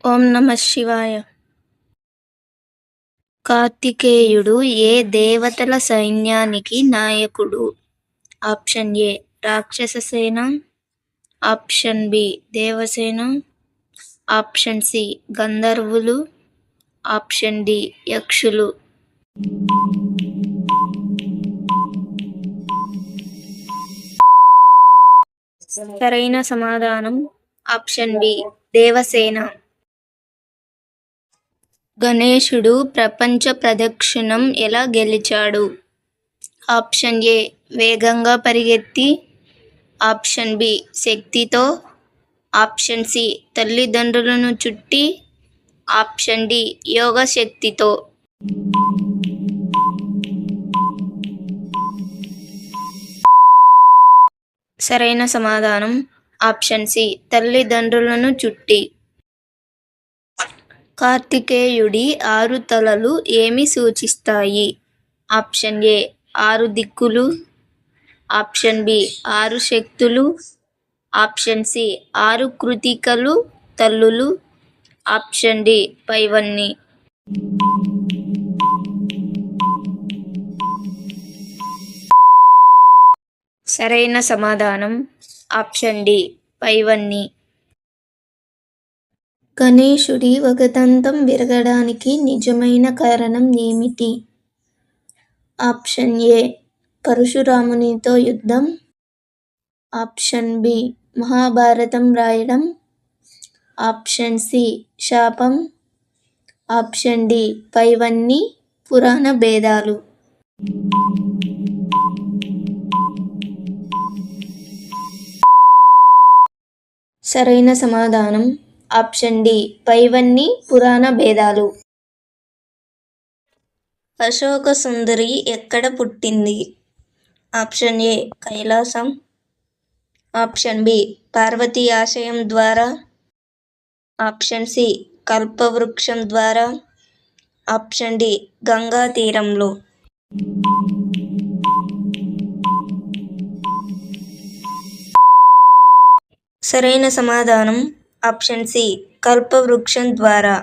ఓం నమ శివాయ. కార్తికేయుడు ఏ దేవతల సైన్యానికి నాయకుడు? ఆప్షన్ ఏ రాక్షస సేన, ఆప్షన్ బి దేవసేన, ఆప్షన్ సి గంధర్వులు, ఆప్షన్ డి యక్షులు. సరైన సమాధానం ఆప్షన్ బి దేవసేన. గణేశుడు ప్రపంచ ప్రదక్షిణం ఎలా గెలిచాడు? ఆప్షన్ ఏ వేగంగా పరిగెత్తి, ఆప్షన్ బి శక్తితో, ఆప్షన్ సి తల్లిదండ్రులను చుట్టి, ఆప్షన్ డి యోగ శక్తితో. సరైన సమాధానం ఆప్షన్ సి తల్లిదండ్రులను చుట్టి. కార్తికేయుడి 6 తలలు ఏమి సూచిస్తాయి? ఆప్షన్ ఏ 6 దిక్కులు, ఆప్షన్ బి 6 శక్తులు, ఆప్షన్ సి 6 కృతికలు తల్లులు, ఆప్షన్ డి పైవన్నీ. సరైన సమాధానం ఆప్షన్ డి పైవన్నీ. గణేశుడి వగదంతం విరగడానికి నిజమైన కారణం ఏమిటి? ఆప్షన్ ఏ పరశురామునితో యుద్ధం, ఆప్షన్ బి మహాభారతం రాయడం, ఆప్షన్ సి శాపం, ఆప్షన్ డి పైవన్నీ పురాణ భేదాలు. సరైన సమాధానం ఆప్షన్ డి పైవన్నీ పురాణ భేదాలు. అశోక సుందరి ఎక్కడ పుట్టింది? ఆప్షన్ ఏ కైలాసం, ఆప్షన్ బి పార్వతీ ఆశయం ద్వారా, ఆప్షన్ సి కల్పవృక్షం ద్వారా, ఆప్షన్ డి గంగా తీరంలో. సరైన సమాధానం ఆప్షన్ సి కల్పవృక్షం ద్వారా.